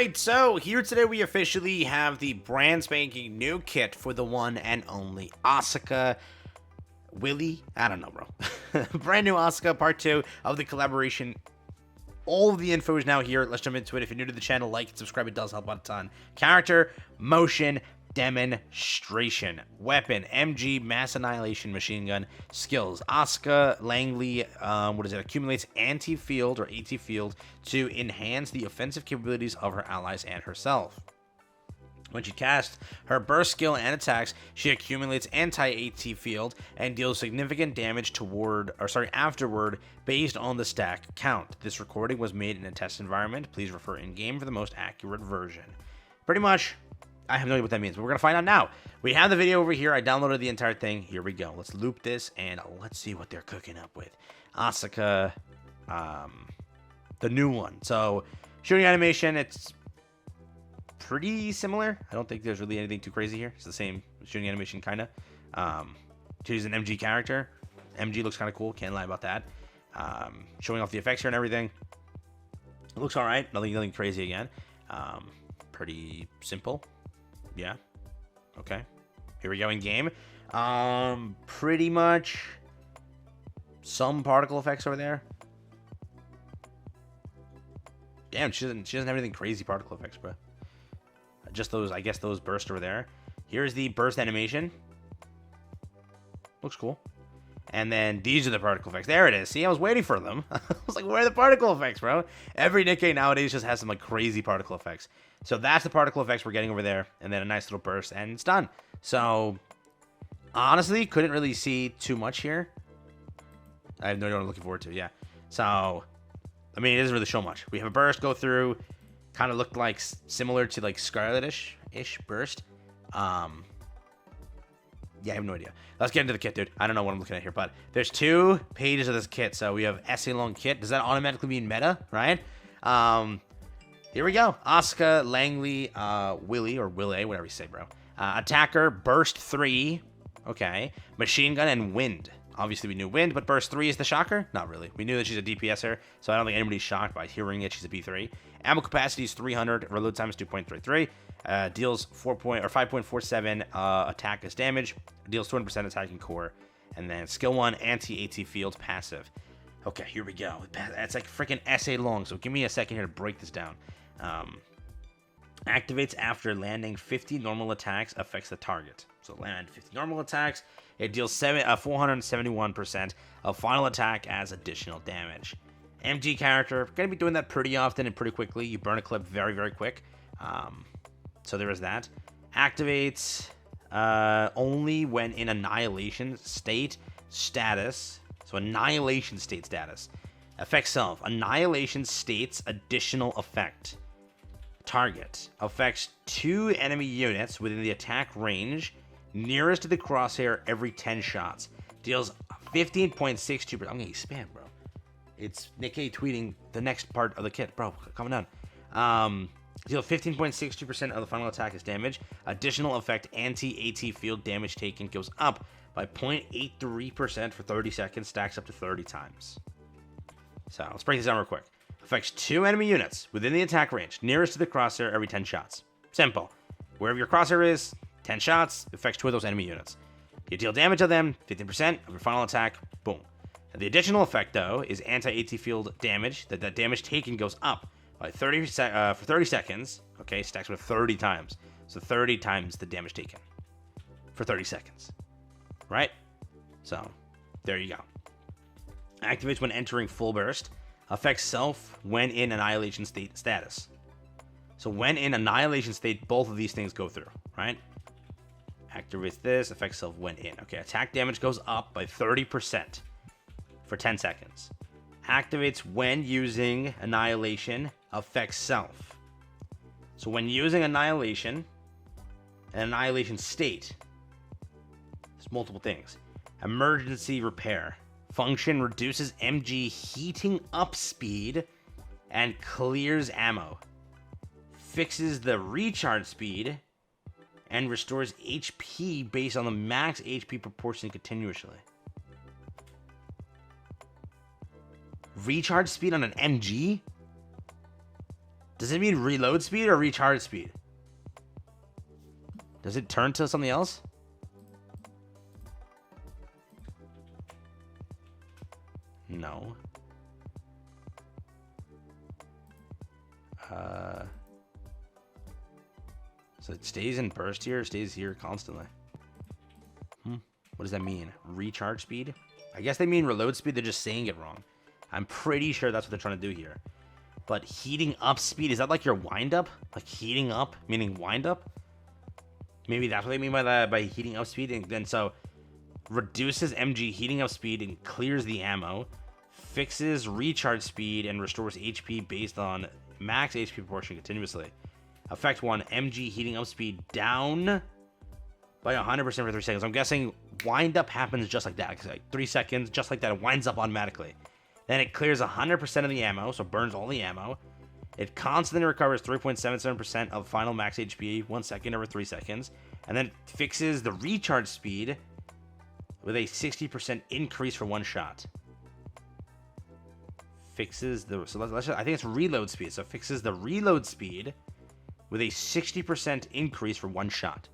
Alright, so here today we officially have the brand spanking new kit for the one and only Asuka. Willie? I don't know, bro. Brand new Asuka part 2 of the collaboration. All of the info is now here. Let's jump into it. If you're new to the channel, like and subscribe. It does help out a ton. Character, motion, demonstration. Weapon, MG, mass annihilation, machine gun. Skills, Asuka Langley, accumulates anti-field or AT field to enhance the offensive capabilities of her allies and herself. When she casts her burst skill and attacks, she accumulates anti-AT field and deals significant damage afterward based on the stack count. This recording was made in a test environment. Please refer in-game for the most accurate version. Pretty much, I have no idea what that means, but we're going to find out now. We have the video over here. I downloaded the entire thing. Here we go. Let's loop this, and let's see what they're cooking up with. Asuka, the new one. So, shooting animation, it's pretty similar. I don't think there's really anything too crazy here. It's the same shooting animation, kind of. She's an MG character. MG looks kind of cool. Can't lie about that. Showing off the effects here and everything. It looks all right. Nothing crazy again. Pretty simple. Yeah. Okay. Here we go in game. Pretty much some particle effects over there. Damn, she doesn't have anything crazy particle effects, bro. Just those, I guess, those bursts over there. Here's the burst animation. Looks cool. And then these are the particle effects. There it is. See, I was waiting for them. I was like, where are the particle effects, bro? Every Nikke nowadays just has some like crazy particle effects. So that's the particle effects we're getting over there. And then a nice little burst, and it's done. So, honestly, couldn't really see too much here. I have no idea what I'm looking forward to, yeah. So, I mean, it doesn't really show much. We have a burst go through. Kind of looked like similar to like Scarlet-ish burst. Yeah, I have no idea. Let's get into the kit, dude. I don't know what I'm looking at here, but there's 2 pages of this kit. So we have essay long kit. Does that automatically mean meta, right? Here we go. Asuka, Langley, Willie or Willie, whatever you say, bro. Attacker, burst 3. Okay. Machine gun and wind. Obviously, we knew wind, but burst 3 is the shocker? Not really. We knew that she's a DPSer, so I don't think anybody's shocked by hearing it. She's a B3. Ammo capacity is 300. Reload time is 2.33. Deals 5.47 attack as damage. Deals 200% attacking core. And then skill 1, anti-AT field passive. Okay, here we go. That's like freaking essay long, so give me a second here to break this down. Activates after landing 50 normal attacks, affects the target. So land 50 normal attacks. It deals 471% of final attack as additional damage. MG character, going to be doing that pretty often and pretty quickly. You burn a clip very, very quick. So there is that. Activates only when in annihilation state status. So annihilation state status. Affects self. Annihilation states additional effect. Target. Affects 2 enemy units within the attack range nearest to the crosshair every 10 shots. Deals 15.62%. I'm getting spam, bro. It's Nikke tweeting the next part of the kit. Bro, coming down. Deal 15.62% of the final attack as damage. Additional effect, anti-AT field damage taken goes up by 0.83% for 30 seconds. Stacks up to 30 times. So, let's break this down real quick. Affects 2 enemy units within the attack range nearest to the crosshair every 10 shots. Simple. Wherever your crosshair is, 10 shots, affects 2 of those enemy units. You deal damage to them, 15% of your final attack, boom. And the additional effect, though, is anti-AT field damage. That damage taken goes up by for 30 seconds. Okay, stacks with 30 times. So 30 times the damage taken for 30 seconds. Right? So, there you go. Activates when entering full burst. Affects self when in annihilation state status. So when in annihilation state, both of these things go through, right? Activates this, affects self when in. Okay, attack damage goes up by 30% for 10 seconds. Activates when using annihilation, affects self. So when using annihilation, an annihilation state, there's multiple things. Emergency repair. Function reduces MG heating up speed and clears ammo. Fixes the recharge speed and restores HP based on the max HP proportion continuously. Recharge speed on an MG? Does it mean reload speed or recharge speed? Does it turn to something else? No. So it stays in burst here, stays here constantly. What does that mean? Recharge speed? I guess they mean reload speed, they're just saying it wrong. I'm pretty sure that's what they're trying to do here. But heating up speed, is that like your wind up? Like heating up, meaning wind up? Maybe that's what they mean by that, by heating up speed. And then so reduces MG heating up speed and clears the ammo, fixes recharge speed and restores HP based on max HP proportion continuously. Effect 1, MG heating up speed down by 100% for 3 seconds. I'm guessing wind up happens just like that. Like 3 seconds, just like that, it winds up automatically. Then it clears 100% of the ammo, so burns all the ammo. It constantly recovers 3.77% of final max HP 1 second over 3 seconds. And then fixes the recharge speed with a 60% increase for 1 shot. Fixes the, so let's I think it's reload speed. So fixes the reload speed with a 60% increase for 1 shot.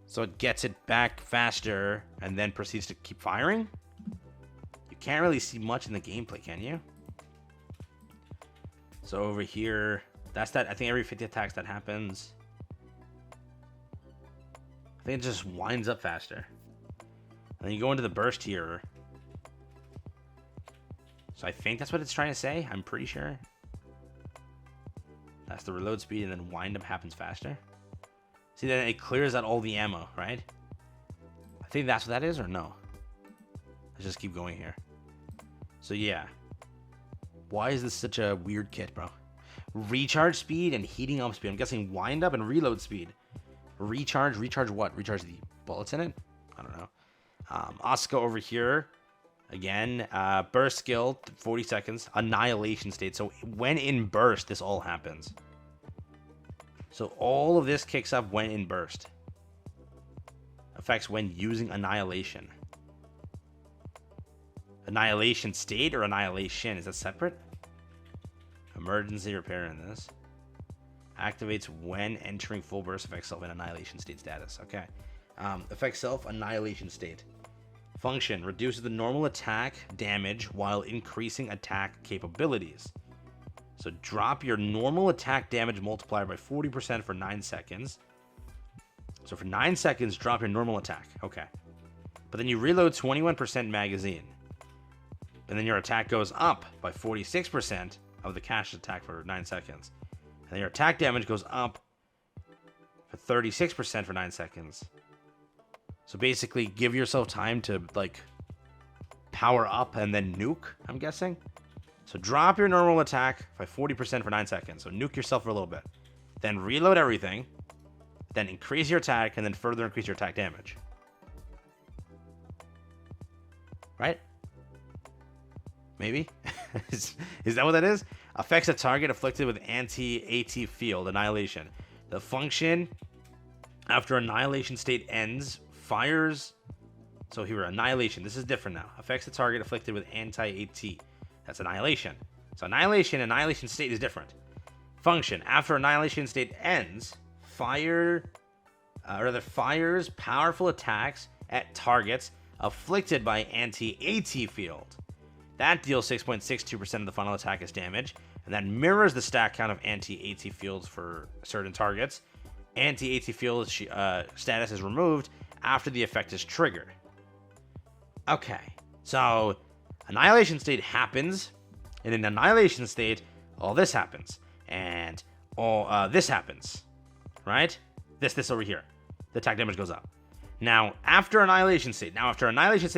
So it gets it back faster and then proceeds to keep firing. You can't really see much in the gameplay, can you? So over here, that's that. I think every 50 attacks that happens. I think it just winds up faster. And then you go into the burst here. So I think that's what it's trying to say. I'm pretty sure. That's the reload speed, and then wind up happens faster. See, then it clears out all the ammo, right? I think that's what that is, or no? Let's just keep going here. So yeah. Why is this such a weird kit, bro? Recharge speed and heating up speed. I'm guessing wind up and reload speed. Recharge what? Recharge the bullets in it? I don't know. Asuka over here. Again, burst skill, 40 seconds. Annihilation state. So when in burst, this all happens. So all of this kicks up when in burst. Effects when using annihilation. Annihilation state or annihilation? Is that separate? Emergency repair in this. Activates when entering full burst. Affects self in annihilation state status. Okay. Affects self annihilation state. Function. Reduces the normal attack damage while increasing attack capabilities. So drop your normal attack damage multiplier by 40% for 9 seconds. So for 9 seconds, drop your normal attack. Okay. But then you reload 21% magazine. And then your attack goes up by 46% of the cash attack for 9 seconds. And then your attack damage goes up for 36% for 9 seconds. So basically, give yourself time to, like, power up and then nuke, I'm guessing. So drop your normal attack by 40% for 9 seconds. So nuke yourself for a little bit. Then reload everything. Then increase your attack and then further increase your attack damage. Right? Maybe? Is that what that is? Affects a target afflicted with anti-AT field annihilation. The function after annihilation state ends fires. So here, annihilation. This is different now. Affects the target afflicted with anti-AT. That's annihilation. So annihilation state is different. Function after annihilation state ends, fires powerful attacks at targets afflicted by anti-AT field. That deals 6.62% of the final attack as damage, and that mirrors the stack count of anti-AT fields for certain targets. Anti-AT field status is removed after the effect is triggered. Okay, so annihilation state happens, and in annihilation state, all this happens, and all this happens, right? This over here, the attack damage goes up. Now, after annihilation state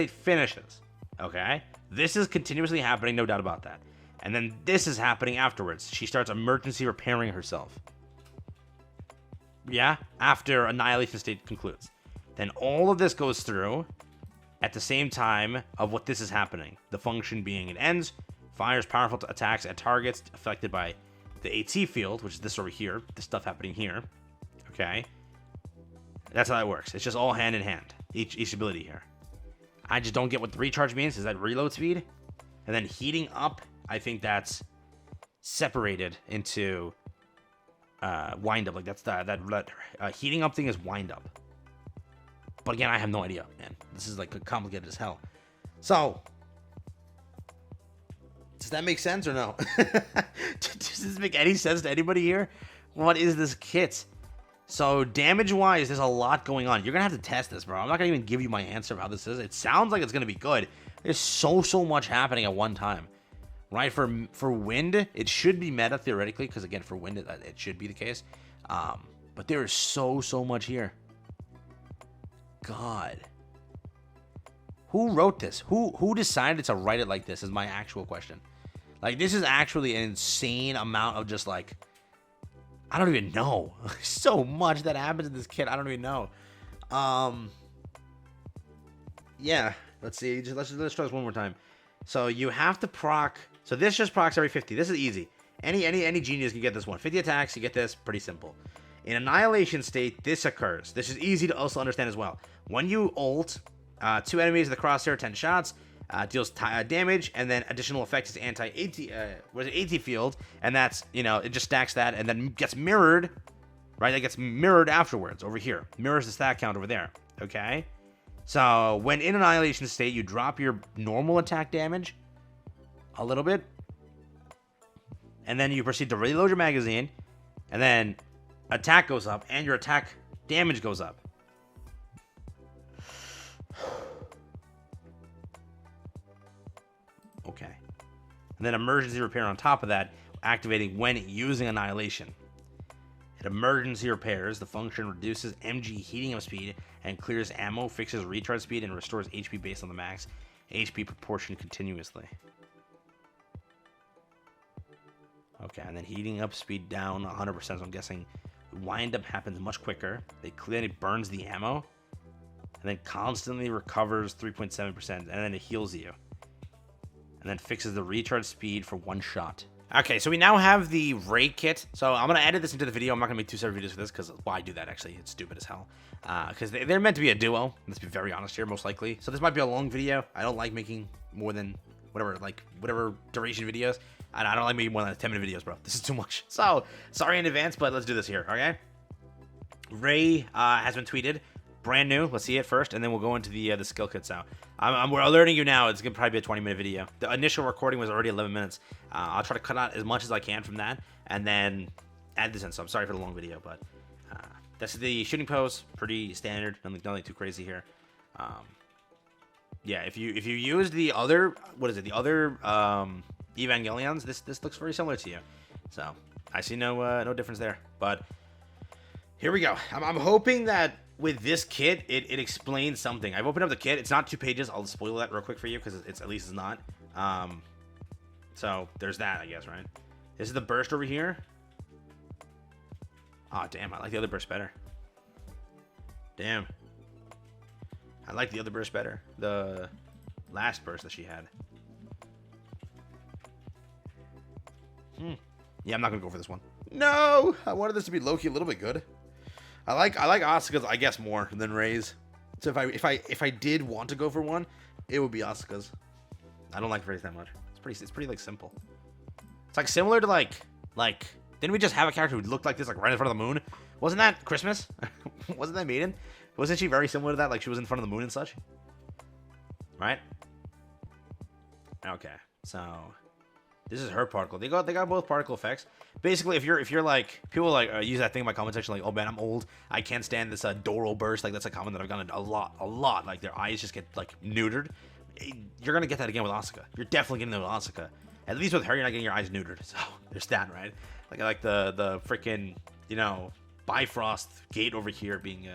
finishes, okay, this is continuously happening, no doubt about that. And then this is happening afterwards. She starts emergency repairing herself. Yeah, after annihilation state concludes. Then all of this goes through at the same time of what this is happening. The function being it ends, fires powerful attacks at targets affected by the AT field, which is this over here, this stuff happening here. Okay. That's how that works. It's just all hand in hand, each ability here. I just don't get what the recharge means. Is that reload speed? And then heating up, I think that's separated into wind up. Like that's that heating up thing is wind up. But again, I have no idea, man. This is like complicated as hell. So, does that make sense or no? Does this make any sense to anybody here? What is this kit? So damage-wise, there's a lot going on. You're gonna have to test this, bro. I'm not gonna even give you my answer of how this is. It sounds like it's gonna be good. There's so much happening at one time, right? For wind, it should be meta theoretically, because again, for wind, it should be the case. But there is so much here. God, who wrote this? Who decided to write it like this? Is my actual question. Like, this is actually an insane amount of just like, I don't even know. So much that happens in this kit. I don't even know. Yeah. Let's see. Let's try this one more time. So you have to proc. So this just procs every 50. This is easy. Any genius can get this one. 50 attacks. You get this. Pretty simple. In Annihilation state, this occurs. This is easy to also understand as well. When you ult, 2 enemies in the crosshair, 10 shots. Deals damage, and then additional effect is AT field, and that's, it just stacks that, and then gets mirrored, right? That gets mirrored afterwards over here. Mirrors the stat count over there, okay? So when in Annihilation state, you drop your normal attack damage a little bit, and then you proceed to reload your magazine, and then attack goes up, and your attack damage goes up. Okay. And then emergency repair on top of that, activating when using Annihilation. It emergency repairs. The function reduces MG heating up speed and clears ammo, fixes recharge speed, and restores HP based on the max HP proportion continuously. Okay, and then heating up speed down 100%, so I'm guessing wind up happens much quicker. It clearly burns the ammo, and then constantly recovers 3.7%, and then it heals you. And then fixes the recharge speed for 1 shot. Okay, so we now have the Rei kit. So I'm going to edit this into the video. I'm not going to make 2 separate videos for this, because why do that, actually? It's stupid as hell. Because they're meant to be a duo. Let's be very honest here, most likely. So this might be a long video. I don't like making more than whatever duration videos. I don't like making more than 10-minute videos, bro. This is too much. So, sorry in advance, but let's do this here, okay? Rei has been tweeted. Brand new. Let's see it first, and then we'll go into the skill kits now. We're alerting you now. It's gonna probably be a 20-minute video. The initial recording was already 11 minutes. I'll try to cut out as much as I can from that, and then add this in. So I'm sorry for the long video, but that's the shooting pose. Pretty standard. Nothing too crazy here. Yeah. If you use the other, what is it? The other Evangelions. This looks very similar to you. So I see no difference there. But here we go. I'm hoping that with this kit, it explains something. I've opened up the kit. It's not 2 pages. I'll spoil that real quick for you, because it's at least it's not. So there's that, I guess, right? This is the burst over here. Oh, damn. I like the other burst better. Damn. I like the other burst better. The last burst that she had. Yeah, I'm not going to go for this one. No! I wanted this to be low-key a little bit good. I like Asuka's, I guess, more than Rei's. So if I did want to go for one, it would be Asuka's. I don't like Rei's that much. It's pretty like simple. It's like similar to like didn't we just have a character who looked like this, like right in front of the moon? Wasn't that Christmas? Wasn't that Maiden? Wasn't she very similar to that? Like she was in front of the moon and such. Right? Okay, so this is her particle. They got both particle effects. Basically, if you're like, people like use that thing in my comment section, like, oh man, I'm old, I can't stand this Doral burst. Like that's a comment that I've gotten a lot. Like their eyes just get like neutered. You're gonna get that again with Asuka. You're definitely getting that with Asuka. At least with her, you're not getting your eyes neutered. So there's that, right? Like the freaking Bifrost gate over here being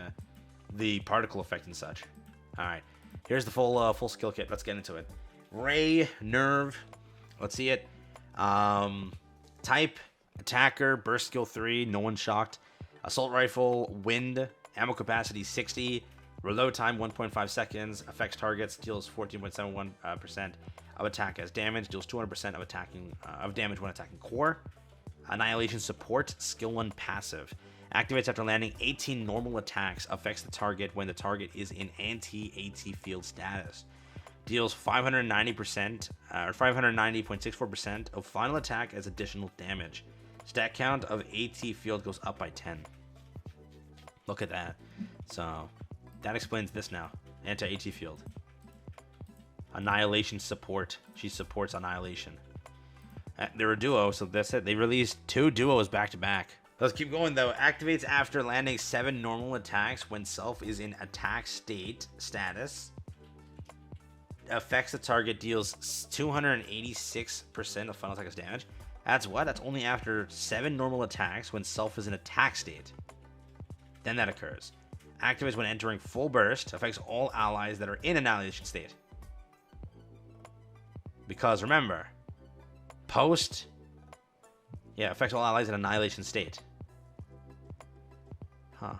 the particle effect and such. All right, here's the full skill kit. Let's get into it. Rei Nerve. Let's see it. Type attacker, burst skill 3, no one's shocked. Assault rifle, wind, ammo capacity 60, reload time 1.5 seconds, affects targets, deals 14.71% of attack as damage, deals 200% of damage when attacking core. Annihilation support, skill 1 passive. Activates after landing 18 normal attacks, affects the target when the target is in anti-AT field status. Deals 590% or 590.64% of final attack as additional damage. Stat count of AT field goes up by 10. Look at that. So that explains this now. Anti-AT field. Annihilation support. She supports Annihilation. They're a duo, so that's it. They released 2 duos back to back. Let's keep going though. Activates after landing 7 normal attacks when self is in attack state status. Affects the target, deals 286% of final attack damage. That's what? That's only after 7 normal attacks when self is in attack state. Then that occurs. Activates when entering full burst. Affects all allies that are in annihilation state. Because remember, post, yeah, affects all allies in annihilation state. Huh.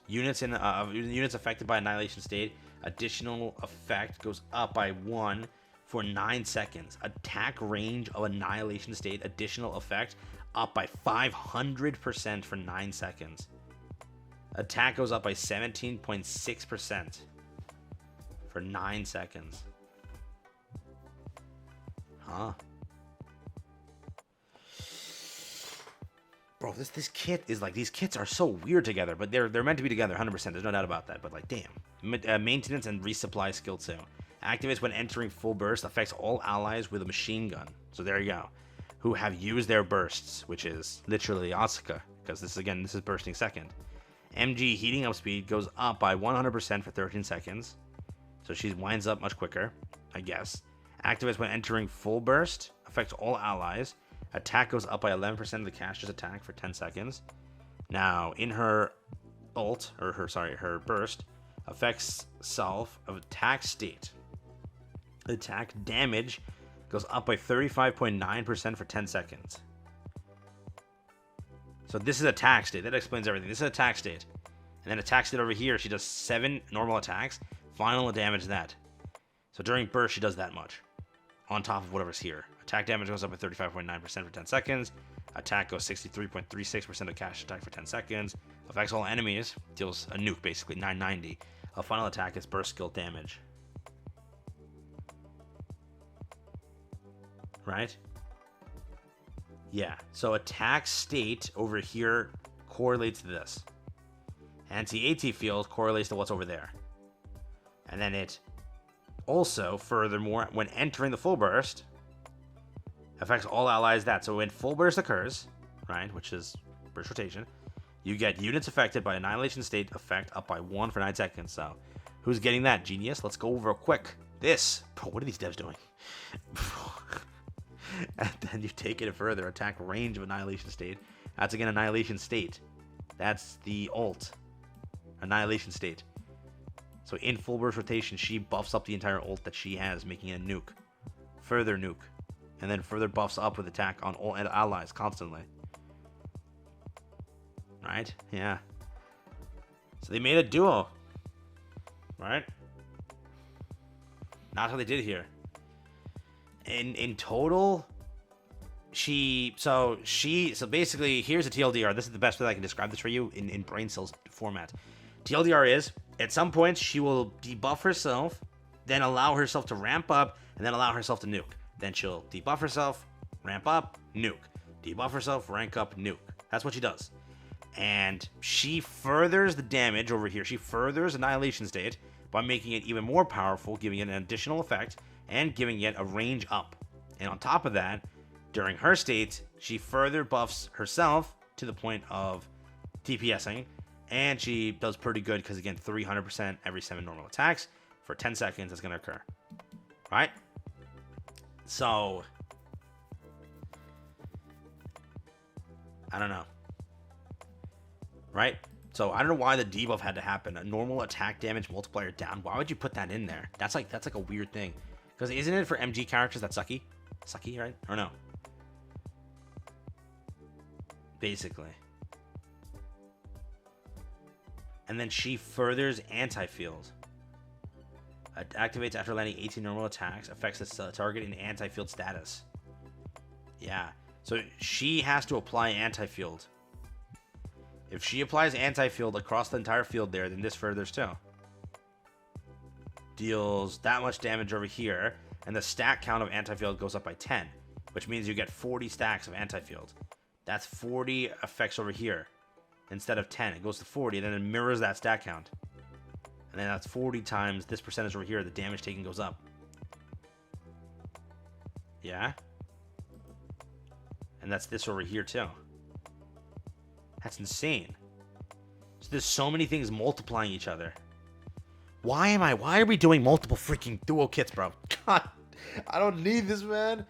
Units affected by annihilation state. Additional effect goes up by 1 for 9 seconds. Attack range of annihilation state. Additional effect up by 500% for 9 seconds. Attack goes up by 17.6% for 9 seconds. Huh. Bro, this kit is like, these kits are so weird together, but they're meant to be together 100%. There's no doubt about that. But like, damn. Maintenance and resupply skill 2. Activates when entering full burst. Affects all allies with a machine gun. So there you go. Who have used their bursts, which is literally Asuka, because this is bursting second. MG heating up speed goes up by 100% for 13 seconds. So she winds up much quicker, I guess. Activates when entering full burst. Affects all allies. Attack goes up by 11% of the caster's attack for 10 seconds. Now, in her ult, or her burst, affects self of attack state. Attack damage goes up by 35.9% for 10 seconds. So this is attack state. That explains everything. This is attack state. And then attack state over here, she does 7 normal attacks. Final damage that. So during burst, she does that much. On top of whatever's here. Attack damage goes up by 35.9% for 10 seconds. Attack goes 63.36% of cash attack for 10 seconds. Affects all enemies. Deals a nuke, basically, 990. A final attack is burst skill damage. Right? Yeah. So attack state over here correlates to this. Anti-AT field correlates to what's over there. And then it also, furthermore, when entering the full burst, affects all allies that. So when full burst occurs, right, which is burst rotation, you get units affected by annihilation state effect up by 1 for 9 seconds. So who's getting that? Genius. Let's go over quick. This. Bro, what are these devs doing? And then you take it further. Attack range of annihilation state. That's again annihilation state. That's the ult. Annihilation state. So in full burst rotation, she buffs up the entire ult that she has, making it a nuke. Further nuke. And then further buffs up with attack on all allies constantly. Right? Yeah. So they made a duo. Right? Not how they did here. In total, so basically, here's a TLDR. This is the best way I can describe this for you in brain cells format. TLDR is, at some points, she will debuff herself, then allow herself to ramp up, and then allow herself to nuke. Then she'll debuff herself, ramp up, nuke. Debuff herself, rank up, nuke. That's what she does. And she furthers the damage over here. She furthers Annihilation State by making it even more powerful, giving it an additional effect, and giving it a range up. And on top of that, during her state, she further buffs herself to the point of DPSing, and she does pretty good because, again, 300% every 7 normal attacks for 10 seconds is going to occur. Right? So, I don't know. Right? So, I don't know why the debuff had to happen. A normal attack damage multiplier down. Why would you put that in there? That's like a weird thing. Because isn't it for MG characters that sucky? Sucky, right? Or no? Basically. And then she furthers anti-field. Activates after landing 18 normal attacks. Affects the target in anti-field status. Yeah. So she has to apply anti-field. If she applies anti-field across the entire field there, then this furthers too. Deals that much damage over here, and the stat count of anti-field goes up by 10, which means you get 40 stacks of anti-field. That's 40 effects over here. Instead of 10, it goes to 40, and then it mirrors that stack count. And then that's 40 times this percentage over here, the damage taken goes up. Yeah? And that's this over here, too. That's insane. So there's so many things multiplying each other. Why are we doing multiple freaking duo kits, bro? God, I don't need this, man.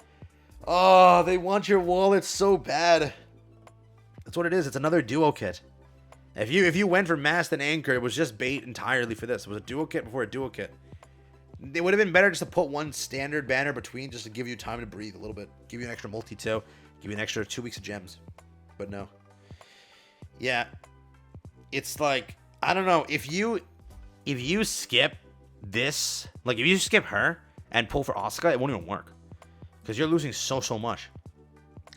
Oh, they want your wallet so bad. That's what it is. It's another duo kit. If you went for Mast and Anchor, it was just bait entirely for this. It was a duo kit before a duo kit. It would have been better just to put one standard banner between, just to give you time to breathe a little bit. Give you an extra multi too. Give you an extra 2 weeks of gems. But no. Yeah. It's like, I don't know, if you skip this, like if you skip her and pull for Asuka, it won't even work. Because you're losing so much.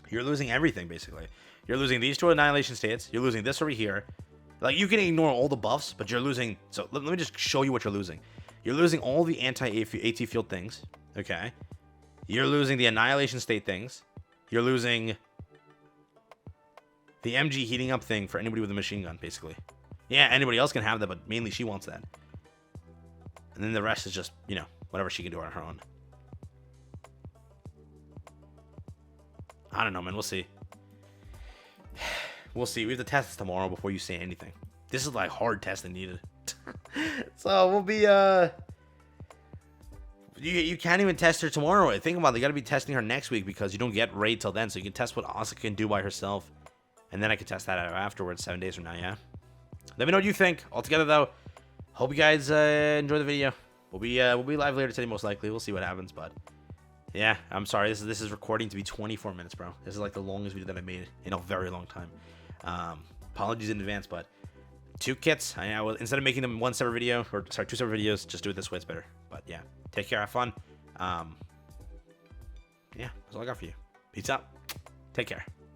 You're losing everything, basically. You're losing these two annihilation states. You're losing this over here. Like, you can ignore all the buffs, but you're losing... So, let me just show you what you're losing. You're losing all the anti-AT field things, okay? You're losing the annihilation state things. You're losing the MG heating up thing for anybody with a machine gun, basically. Yeah, anybody else can have that, but mainly she wants that. And then the rest is just, you know, whatever she can do on her own. I don't know, man. We'll see. We'll see. We have to test this tomorrow before you say anything. This is like hard testing needed. So we'll be you can't even test her tomorrow. Think about it. You got to be testing her next week because you don't get Rei till then. So you can test what Asuka can do by herself, and then I can test that out afterwards, 7 days from now. Yeah. Let me know what you think. Altogether though, hope you guys enjoy the video. We'll be live later today most likely. We'll see what happens, but yeah, I'm sorry. This is recording to be 24 minutes, bro. This is like the longest video that I made in a very long time. Apologies in advance, but 2 kits. I will, instead of making them one separate video, or sorry, 2 separate videos, just do it this way. It's better. But yeah, take care, have fun. Yeah, that's all I got for you. Peace out. Take care.